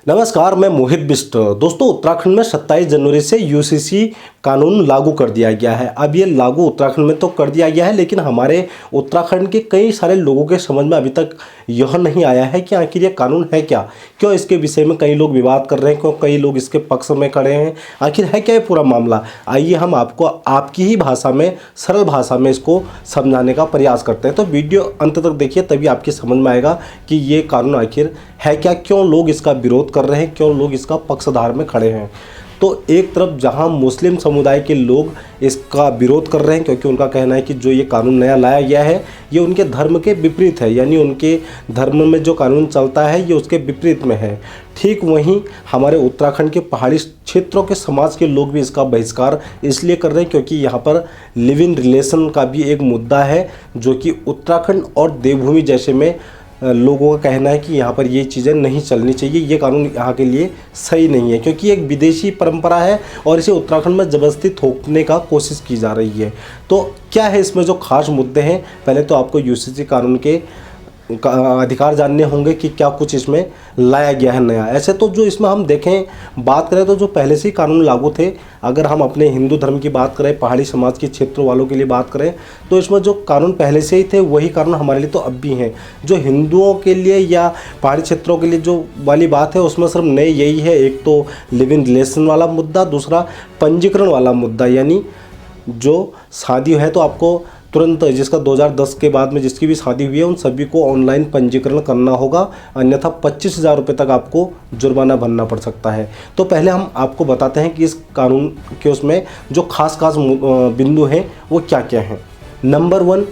नमस्कार, मैं मोहित बिष्ट। दोस्तों, उत्तराखंड में 27 जनवरी से यूसीसी कानून लागू कर दिया गया है। अब ये लागू उत्तराखंड में तो कर दिया गया है, लेकिन हमारे उत्तराखंड के कई सारे लोगों के समझ में अभी तक यह नहीं आया है कि आखिर ये कानून है क्या, क्यों इसके विषय में कई लोग विवाद कर रहे हैं, क्यों कई लोग इसके पक्ष में खड़े हैं, आखिर है क्या ये पूरा मामला। आइए हम आपको आपकी ही भाषा में, सरल भाषा में इसको समझाने का प्रयास करते हैं। तो वीडियो अंत तक देखिए, तभी आपकी समझ में आएगा कि ये कानून आखिर है क्या, क्यों लोग इसका विरोध कर रहे हैं, क्यों लोग इसका पक्षधार में खड़े हैं। तो एक तरफ जहां मुस्लिम समुदाय के लोग इसका विरोध कर रहे हैं, क्योंकि उनका कहना है कि जो ये कानून नया लाया गया है ये उनके धर्म के विपरीत है, यानी उनके धर्म में जो कानून चलता है ये उसके विपरीत में है। ठीक वहीं हमारे उत्तराखंड के पहाड़ी क्षेत्रों के समाज के लोग भी इसका बहिष्कार इसलिए कर रहे हैं क्योंकि यहाँ पर लिव इन रिलेशन का भी एक मुद्दा है, जो कि उत्तराखंड और देवभूमि जैसे में लोगों का कहना है कि यहाँ पर ये चीज़ें नहीं चलनी चाहिए, ये कानून यहाँ के लिए सही नहीं है, क्योंकि एक विदेशी परंपरा है और इसे उत्तराखंड में ज़बरदस्ती थोपने का कोशिश की जा रही है। तो क्या है इसमें जो खास मुद्दे हैं, पहले तो आपको यूसीसी कानून के अधिकार जानने होंगे कि क्या कुछ इसमें लाया गया है नया। ऐसे तो जो इसमें हम देखें, बात करें तो जो पहले से ही कानून लागू थे, अगर हम अपने हिंदू धर्म की बात करें, पहाड़ी समाज के क्षेत्रों वालों के लिए बात करें, तो इसमें जो कानून पहले से ही थे वही कानून हमारे लिए तो अब भी हैं। जो हिंदुओं के लिए या पहाड़ी क्षेत्रों के लिए जो वाली बात है उसमें सिर्फ नए यही है, एक तो लिव इन रिलेशन वाला मुद्दा, दूसरा पंजीकरण वाला मुद्दा, यानी जो शादी है तो आपको तुरंत, जिसका 2010 के बाद में जिसकी भी शादी हुई है उन सभी को ऑनलाइन पंजीकरण करना होगा, अन्यथा 25,000 रुपये तक आपको जुर्माना भरना पड़ सकता है। तो पहले हम आपको बताते हैं कि इस कानून के उसमें जो खास बिंदु हैं वो क्या क्या हैं। नंबर 1,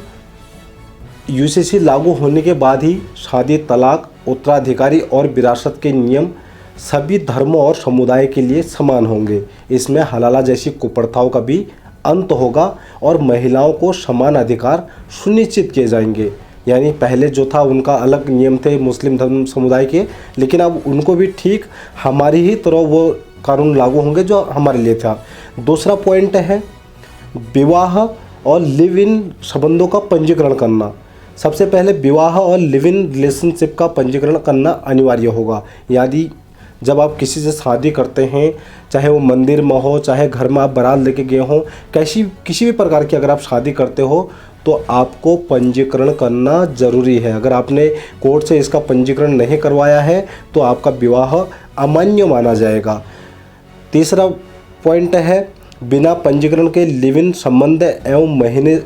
यूसीसी लागू होने के बाद ही शादी, तलाक, उत्तराधिकारी और विरासत के नियम सभी धर्मों और समुदाय के लिए समान होंगे। इसमें हलाला जैसी कुप्रथाओं का भी अंत होगा और महिलाओं को समान अधिकार सुनिश्चित किए जाएंगे। यानी पहले जो था उनका अलग नियम थे मुस्लिम धर्म समुदाय के, लेकिन अब उनको भी ठीक हमारी ही तरह वो कानून लागू होंगे जो हमारे लिए था। दूसरा पॉइंट है विवाह और लिव इन संबंधों का पंजीकरण करना। सबसे पहले विवाह और लिव इन रिलेशनशिप का पंजीकरण करना अनिवार्य होगा। यदि जब आप किसी से शादी करते हैं, चाहे वो मंदिर में हो, चाहे घर में आप बारात लेके गए हों, किसी भी प्रकार की अगर आप शादी करते हो तो आपको पंजीकरण करना ज़रूरी है। अगर आपने कोर्ट से इसका पंजीकरण नहीं करवाया है तो आपका विवाह अमान्य माना जाएगा। तीसरा पॉइंट है बिना पंजीकरण के लिव इन संबंध एवं महीने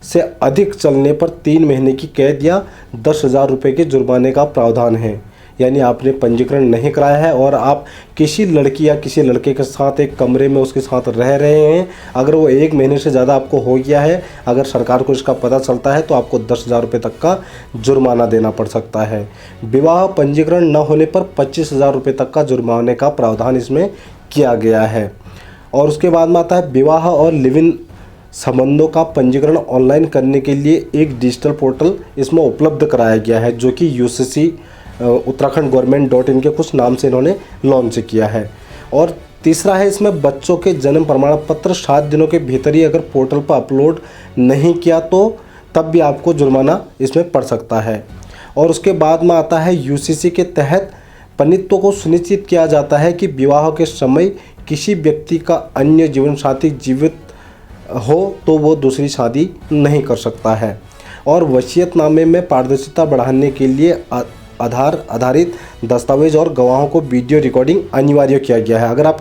से अधिक चलने पर 3 महीने की कैद या 10,000 रुपये के जुर्माने का प्रावधान है। यानी आपने पंजीकरण नहीं कराया है और आप किसी लड़की या किसी लड़के के साथ एक कमरे में उसके साथ रह रहे हैं, अगर वो 1 महीने से ज़्यादा आपको हो गया है, अगर सरकार को इसका पता चलता है तो आपको 10,000 रुपये तक का जुर्माना देना पड़ सकता है। विवाह पंजीकरण न होने पर 25,000 रुपये तक का जुर्माने का प्रावधान इसमें किया गया है। और उसके बाद में आता है विवाह और लिव इन संबंधों का पंजीकरण ऑनलाइन करने के लिए एक डिजिटल पोर्टल इसमें उपलब्ध कराया गया है, जो कि यूसीसी उत्तराखंड गवर्नमेंट.in के कुछ नाम से इन्होंने लॉन्च किया है। और तीसरा है इसमें बच्चों के जन्म प्रमाण पत्र 7 दिनों के भीतर ही अगर पोर्टल पर अपलोड नहीं किया तो तब भी आपको जुर्माना इसमें पड़ सकता है। और उसके बाद में आता है यूसीसी के तहत पतित्व को सुनिश्चित किया जाता है कि विवाह के समय किसी व्यक्ति का अन्य जीवन साथी जीवित हो तो वो दूसरी शादी नहीं कर सकता है। और वसीयतनामे में पारदर्शिता बढ़ाने के लिए आधार आधारित दस्तावेज और गवाहों को वीडियो रिकॉर्डिंग अनिवार्य किया गया है। अगर आप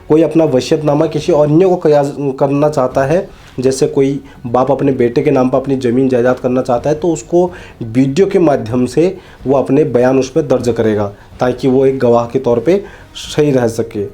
कोई अपना वसीयतनामा किसी अन्य को करना चाहता है, जैसे कोई बाप अपने बेटे के नाम पर अपनी ज़मीन जायदाद करना चाहता है, तो उसको वीडियो के माध्यम से वो अपने बयान उसमें दर्ज करेगा ताकि वो एक गवाह के तौर पे सही रह सके।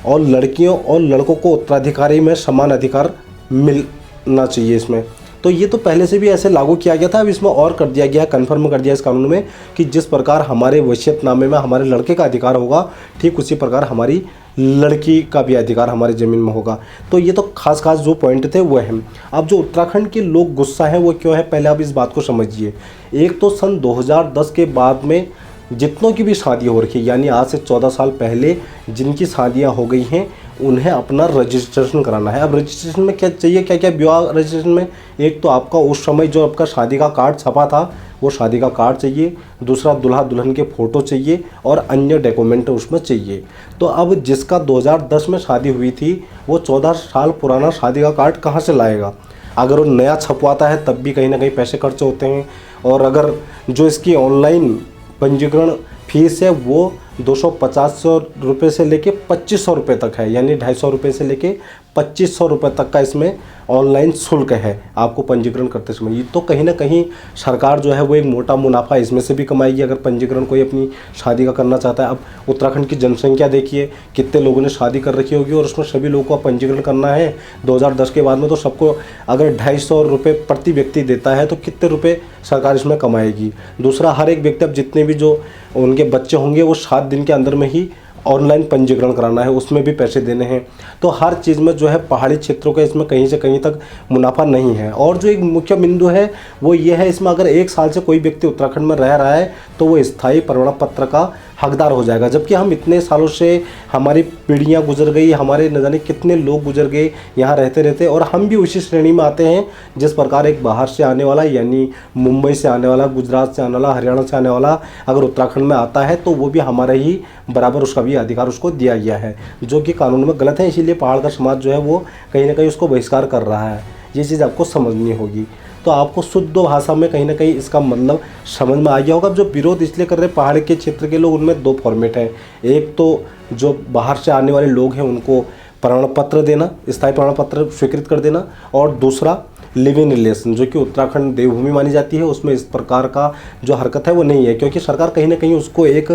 और लड़कियों और लड़कों को उत्तराधिकारी में समान अधिकार मिलना चाहिए इसमें। तो ये तो पहले से भी ऐसे लागू किया गया था, अब इसमें और कर दिया गया, कन्फर्म कर दिया इस कानून में कि जिस प्रकार हमारे वसीयतनामे में हमारे लड़के का अधिकार होगा, ठीक उसी प्रकार हमारी लड़की का भी अधिकार हमारी ज़मीन में होगा। तो ये तो खास जो पॉइंट थे वो हैं। अब जो उत्तराखंड के लोग गुस्सा हैं वो क्यों है, पहले आप इस बात को समझिए। एक तो सन 2010 के बाद में जितनों की भी शादी हो रखी है, यानी आज से 14 साल पहले जिनकी शादियां हो गई हैं, उन्हें अपना रजिस्ट्रेशन कराना है। अब रजिस्ट्रेशन में क्या चाहिए, क्या क्या विवाह रजिस्ट्रेशन में, एक तो आपका उस समय जो आपका शादी का कार्ड छपा था वो शादी का कार्ड चाहिए, दूसरा दूल्हा दुल्हन के फ़ोटो चाहिए और अन्य डॉक्यूमेंट उसमें चाहिए। तो अब जिसका 2010 में शादी हुई थी वो 14 साल पुराना शादी का कार्ड कहाँ से लाएगा। अगर वो नया छपवाता है तब भी कहीं ना कहीं पैसे खर्च होते हैं, और अगर जो इसकी ऑनलाइन पंजीकरण फीस है वो 250 रुपये से लेके 2500 रुपये तक है, यानी 250 रुपये से लेके 2500 रुपये तक का इसमें ऑनलाइन शुल्क है आपको पंजीकरण करते समय। ये तो कहीं ना कहीं सरकार जो है वो एक मोटा मुनाफा इसमें से भी कमाएगी अगर पंजीकरण कोई अपनी शादी का करना चाहता है। अब उत्तराखंड की जनसंख्या देखिए, कितने लोगों ने शादी कर रखी होगी और उसमें सभी लोगों को पंजीकरण करना है 2010 के बाद में, तो सबको अगर 250 रुपये प्रति व्यक्ति देता है तो कितने रुपये सरकार इसमें कमाएगी। दूसरा, हर एक व्यक्ति, अब जितने भी जो उनके बच्चे होंगे वो 7 दिन के अंदर में ही ऑनलाइन पंजीकरण कराना है, उसमें भी पैसे देने हैं। तो हर चीज़ में जो है पहाड़ी क्षेत्रों का इसमें कहीं से कहीं तक मुनाफा नहीं है। और जो एक मुख्य बिंदु है वो ये है, इसमें अगर 1 साल से कोई व्यक्ति उत्तराखंड में रह रहा है तो वो स्थायी प्रमाण पत्र का हकदार हो जाएगा। जबकि हम इतने सालों से, हमारी पीढ़ियां गुजर गई, हमारे न जाने कितने लोग गुजर गए यहाँ रहते रहते, और हम भी उसी श्रेणी में आते हैं जिस प्रकार एक बाहर से आने वाला, यानी मुंबई से आने वाला, गुजरात से आने वाला, हरियाणा से आने वाला अगर उत्तराखंड में आता है तो वो भी हमारा ही बराबर उसका भी अधिकार उसको दिया गया है, जो कि कानून में गलत है। इसीलिए पहाड़ का समाज जो है वो कहीं ना कहीं उसको बहिष्कार कर रहा है। ये चीज़ आपको समझनी होगी। तो आपको शुद्ध भाषा में कहीं ना कहीं इसका मतलब समझ में आ गया होगा। जो विरोध इसलिए कर रहे हैं पहाड़ के क्षेत्र के लोग, उनमें 2 फॉर्मेट हैं। एक तो जो बाहर से आने वाले लोग हैं उनको प्रमाण पत्र देना, स्थायी प्रमाण पत्र स्वीकृत कर देना, और दूसरा लिव इन रिलेशन, जो कि उत्तराखंड देवभूमि मानी जाती है, उसमें इस प्रकार का जो हरकत है वो नहीं है, क्योंकि सरकार कहीं ना कहीं उसको एक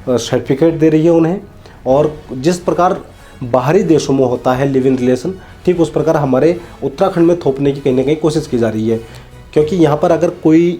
सर्टिफिकेट दे रही है उन्हें। और जिस प्रकार बाहरी देशों में होता है लिव इन रिलेशन, ठीक उस प्रकार हमारे उत्तराखंड में थोपने की कहीं ना कहीं कोशिश की जा रही है। क्योंकि यहाँ पर अगर कोई,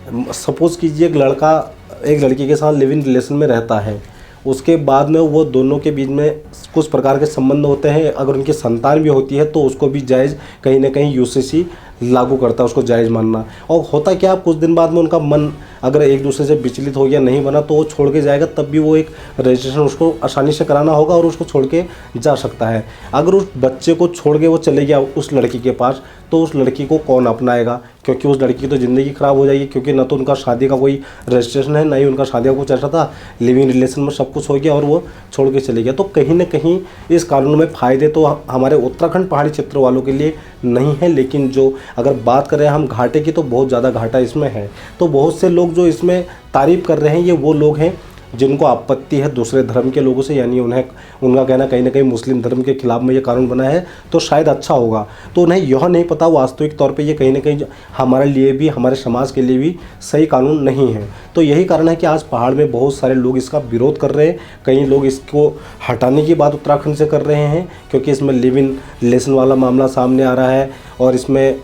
सपोज़ कीजिए, एक लड़का एक लड़की के साथ लिव इन रिलेशन में रहता है, उसके बाद में वो दोनों के बीच में कुछ प्रकार के संबंध होते हैं, अगर उनकी संतान भी होती है तो उसको भी जायज़ कहीं ना कहीं यूसीसी लागू करता है, उसको जायज़ मानना। और होता क्या, कुछ दिन बाद में उनका मन अगर एक दूसरे से विचलित हो गया, नहीं बना, तो वो छोड़ के जाएगा, तब भी वो एक रजिस्ट्रेशन उसको आसानी से कराना होगा और उसको छोड़ के जा सकता है। अगर उस बच्चे को छोड़ के वो चले गया उस लड़की के पास, तो उस लड़की को कौन अपनाएगा, क्योंकि उस लड़की की तो ज़िंदगी ख़राब हो जाएगी, क्योंकि ना तो उनका शादी का कोई रजिस्ट्रेशन है, ना ही उनका शादी का कुछ ऐसा था, लिविंग रिलेशन में सब कुछ हो गया और वो छोड़ के चले गया। तो कहीं ना कहीं इस कानून में फ़ायदे तो हमारे उत्तराखंड पहाड़ी क्षेत्र वालों के लिए नहीं है, लेकिन जो अगर बात करें हम घाटे की, तो बहुत ज़्यादा घाटा इसमें है। तो बहुत से लोग जो इसमें तारीफ़ कर रहे हैं ये वो लोग हैं जिनको आपत्ति है दूसरे धर्म के लोगों से, यानी उनका कहना कहीं ना कहीं मुस्लिम धर्म के खिलाफ में ये कानून बना है तो शायद अच्छा होगा। तो उन्हें यह नहीं पता वास्तविक तौर पे ये कहीं ना कहीं हमारे लिए भी, हमारे समाज के लिए भी सही कानून नहीं है। तो यही कारण है कि आज पहाड़ में बहुत सारे लोग इसका विरोध कर रहे हैं। कई लोग इसको हटाने की बात उत्तराखंड से कर रहे हैं, क्योंकि इसमें लिव इन रिलेशन वाला मामला सामने आ रहा है और इसमें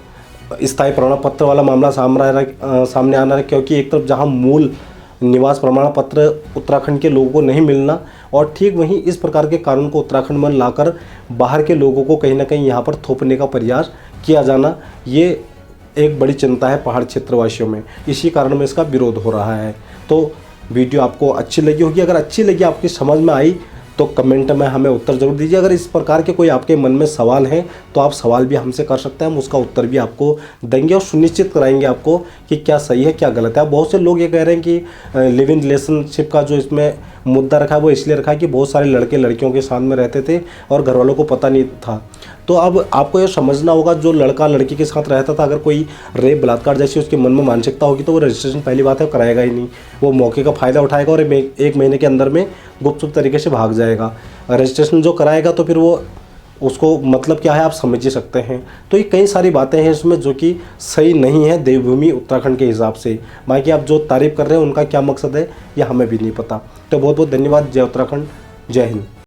स्थायी प्रमाण पत्र वाला मामला सामने आ रहा है। क्योंकि एक तरफ जहाँ मूल निवास प्रमाण पत्र उत्तराखंड के लोगों को नहीं मिलना, और ठीक वहीं इस प्रकार के कानून को उत्तराखंड में लाकर बाहर के लोगों को कहीं ना कहीं यहाँ पर थोपने का प्रयास किया जाना, ये एक बड़ी चिंता है पहाड़ क्षेत्रवासियों में। इसी कारण में इसका विरोध हो रहा है। तो वीडियो आपको अच्छी लगी होगी, अगर अच्छी लगी, आपकी समझ में आई, तो कमेंट में हमें उत्तर ज़रूर दीजिए। अगर इस प्रकार के कोई आपके मन में सवाल हैं तो आप सवाल भी हमसे कर सकते हैं, हम उसका उत्तर भी आपको देंगे और सुनिश्चित कराएंगे आपको कि क्या सही है क्या गलत है। बहुत से लोग ये कह रहे हैं कि लिव इन रिलेशनशिप का जो इसमें मुद्दा रखा है वो इसलिए रखा है कि बहुत सारे लड़के लड़कियों के साथ में रहते थे और घर वालों को पता नहीं था। तो अब आपको ये समझना होगा, जो लड़का लड़की के साथ रहता था, अगर कोई रेप बलात्कार जैसी उसके मन में मानसिकता होगी तो वो रजिस्ट्रेशन पहली बात है कराएगा ही नहीं, वो मौके का फ़ायदा उठाएगा और 1 महीने के अंदर में गुपचुप तरीके से भाग जाएगा। रजिस्ट्रेशन जो कराएगा तो फिर वो उसको मतलब क्या है आप समझ ही सकते हैं। तो ये कई सारी बातें हैं इसमें जो कि सही नहीं है देवभूमि उत्तराखंड के हिसाब से। बाकी आप जो तारीफ़ कर रहे हैं उनका क्या मकसद है ये हमें भी नहीं पता। तो बहुत बहुत धन्यवाद। जय उत्तराखंड, जय हिंद।